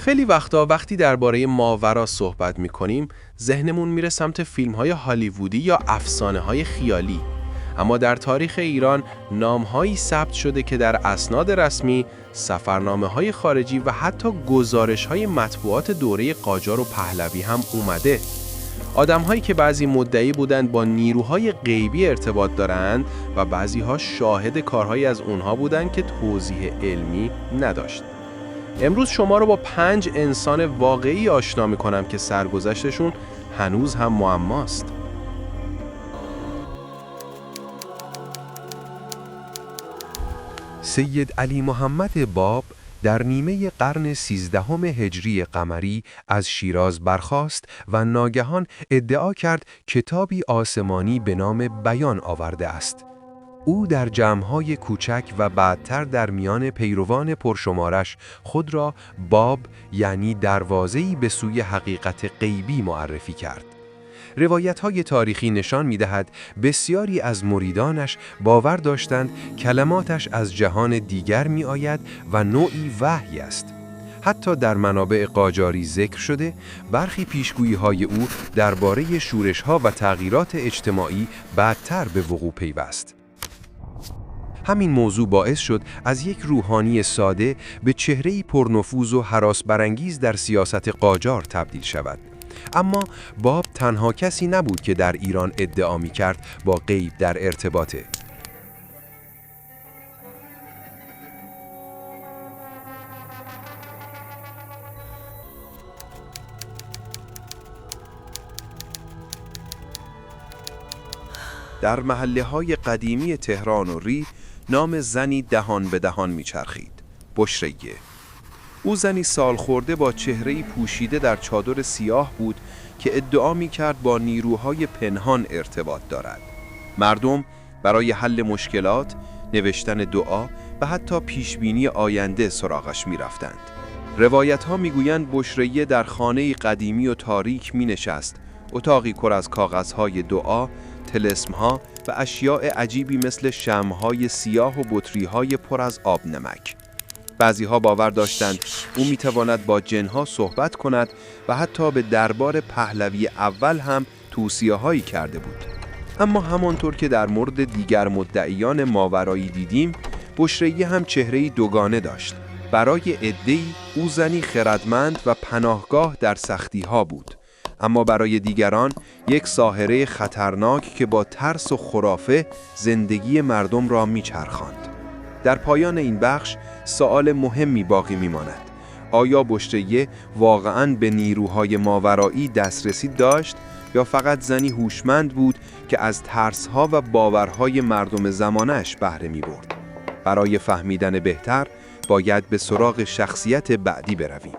خیلی وقتی درباره ماورا صحبت می‌کنیم، ذهنمون میره سمت فیلم‌های هالیوودی یا افسانه‌های خیالی. اما در تاریخ ایران نام‌هایی ثبت شده که در اسناد رسمی، سفرنامه‌های خارجی و حتی گزارش‌های مطبوعات دوره قاجار و پهلوی هم اومده. آدم‌هایی که بعضی مدعی بودند با نیروهای غیبی ارتباط دارند و بعضی‌ها شاهد کارهایی از اونها بودند که توضیح علمی نداشت. امروز شما رو با 5 انسان واقعی آشنا می‌کنم که سرگذشتشون هنوز هم معماست. سید علی محمد باب در نیمه قرن 13 هجری قمری از شیراز برخاست و ناگهان ادعا کرد کتابی آسمانی به نام بیان آورده است. او در جمع‌های کوچک و بعدتر در میان پیروان پرشمارش خود را باب یعنی دروازه‌ای به سوی حقیقت غیبی معرفی کرد. روایت‌های تاریخی نشان می‌دهد بسیاری از مریدانش باور داشتند کلماتش از جهان دیگر می‌آید و نوعی وحی است. حتی در منابع قاجاری ذکر شده برخی پیشگویی‌های او درباره شورش‌ها و تغییرات اجتماعی بعدتر به وقوع پیوست. همین موضوع باعث شد از یک روحانی ساده به چهره‌ای پرنفوذ و هراس برانگیز در سیاست قاجار تبدیل شود. اما باب تنها کسی نبود که در ایران ادعا می‌کرد با غیب در ارتباطه. در محله‌های قدیمی تهران و ری نام زنی دهان به دهان می‌چرخید: بشریه. او زنی سالخورده با چهره‌ای پوشیده در چادر سیاه بود که ادعا می‌کرد با نیروهای پنهان ارتباط دارد. مردم برای حل مشکلات، نوشتن دعا و حتی پیشبینی آینده سراغش می‌رفتند. روایت‌ها می‌گویند بشریه در خانه‌ای قدیمی و تاریک می‌نشست، اتاقی پر از کاغذهای دعا، طلسم‌ها و اشیاء عجیبی مثل شمع‌های سیاه و بطری‌های پر از آب نمک. بعضی‌ها باور داشتند او می‌تواند با جن‌ها صحبت کند و حتی به دربار پهلوی اول هم توصیه‌هایی کرده بود. اما همانطور که در مورد دیگر مدعیان ماورایی دیدیم، بشریه هم چهره‌ای دوگانه داشت. برای عده‌ای او زنی خردمند و پناهگاه در سختی‌ها بود، اما برای دیگران یک ساحره خطرناک که با ترس و خرافه زندگی مردم را می‌چرخاند. در پایان این بخش سوال مهمی باقی می‌ماند: آیا بشریه واقعاً به نیروهای ماورایی دسترسی داشت یا فقط زنی هوشمند بود که از ترس‌ها و باورهای مردم زمانش بهره می‌برد؟ برای فهمیدن بهتر باید به سراغ شخصیت بعدی برویم.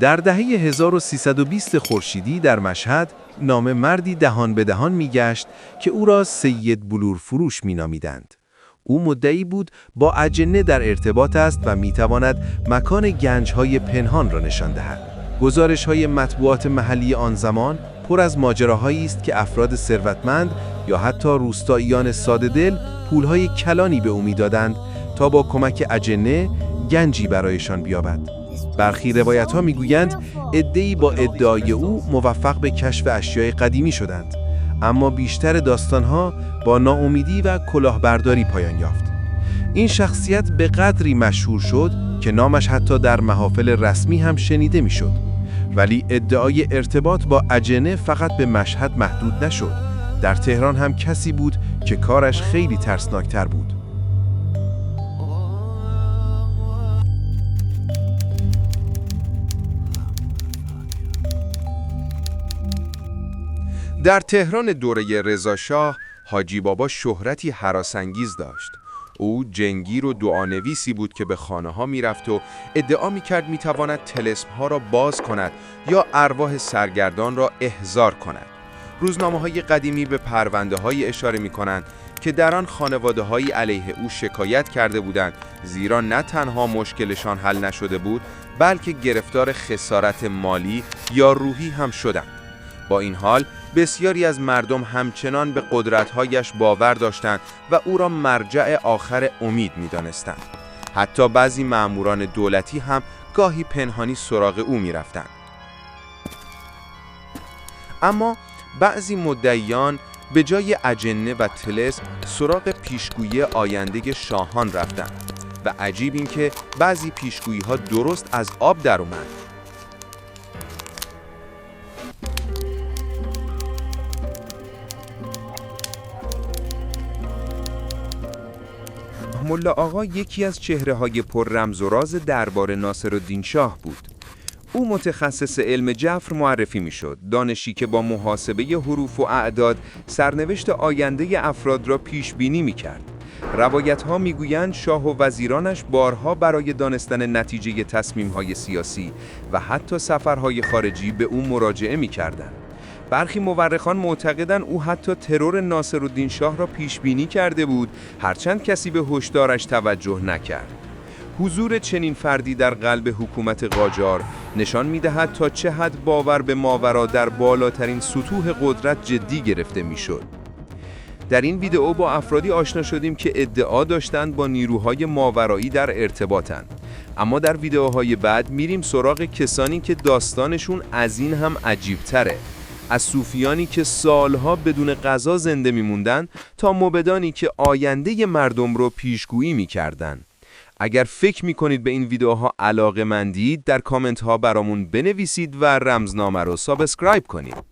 در دهه 1320 خورشیدی در مشهد نام مردی دهان به دهان می‌گشت که او را سید بلور فروش می‌نامیدند. او مدعی بود با اجنه در ارتباط است و می‌تواند مکان گنج‌های پنهان را نشان دهد. گزارش‌های مطبوعات محلی آن زمان پر از ماجراهایی است که افراد ثروتمند یا حتی روستاییان ساده‌دل پول‌های کلانی به او می‌دادند تا با کمک اجنه گنجی برایشان بیابد. برخی روایت‌ها می‌گویند عده‌ای با ادعای او موفق به کشف اشیاء قدیمی شدند، اما بیشتر داستان‌ها با ناامیدی و کلاهبرداری پایان یافت. این شخصیت به قدری مشهور شد که نامش حتی در محافل رسمی هم شنیده می‌شد. ولی ادعای ارتباط با اجنه فقط به مشهد محدود نشد. در تهران هم کسی بود که کارش خیلی ترسناکتر بود. در تهران دوره رضاشاه، حاجی بابا شهرتی هراس‌انگیز داشت. او جنگیر و دعانویسی بود که به خانه‌ها می‌رفت و ادعا می‌کرد می‌تواند طلسم‌ها را باز کند یا ارواح سرگردان را احضار کند. روزنامه‌های قدیمی به پرونده‌های اشاره می‌کنند که در آن خانواده‌هایی علیه او شکایت کرده بودند، زیرا نه تنها مشکلشان حل نشده بود، بلکه گرفتار خسارت مالی یا روحی هم شدند. با این حال بسیاری از مردم همچنان به قدرت‌هایش باور داشتند و او را مرجع آخر امید می‌دانستند. حتی بعضی مأموران دولتی هم گاهی پنهانی سراغ او می‌رفتند. اما بعضی مدعیان به جای اجنه و طلسم سراغ پیشگویی آینده شاهان رفتند و عجیب این که بعضی پیشگویی‌ها درست از آب در اومد. ملا آقا یکی از چهره‌های پر رمز و راز دربار ناصرالدین شاه بود. او متخصص علم جفر معرفی میشد، دانشی که با محاسبه حروف و اعداد سرنوشت آینده افراد را پیش بینی میکرد. روایت‌ها میگویند شاه و وزیرانش بارها برای دانستن نتیجه تصمیم‌های سیاسی و حتی سفرهای خارجی به او مراجعه میکردند. برخی مورخان معتقدند او حتی ترور ناصرالدین شاه را پیش بینی کرده بود، هرچند کسی به هشدارش توجه نکرد. حضور چنین فردی در قلب حکومت قاجار نشان می‌دهد تا چه حد باور به ماورا در بالاترین سطوح قدرت جدی گرفته میشد. در این ویدئو با افرادی آشنا شدیم که ادعا داشتند با نیروهای ماورایی در ارتباطند. اما در ویدئوهای بعد میریم سراغ کسانی که داستانشون از این هم عجیب‌تره. از صوفیانی که سالها بدون غذا زنده میموندن تا موبدانی که آینده مردم رو پیشگویی میکردن. اگر فکر میکنید به این ویدیوها علاقه‌مندید در کامنت ها برامون بنویسید و رمزنامه رو سابسکرایب کنید.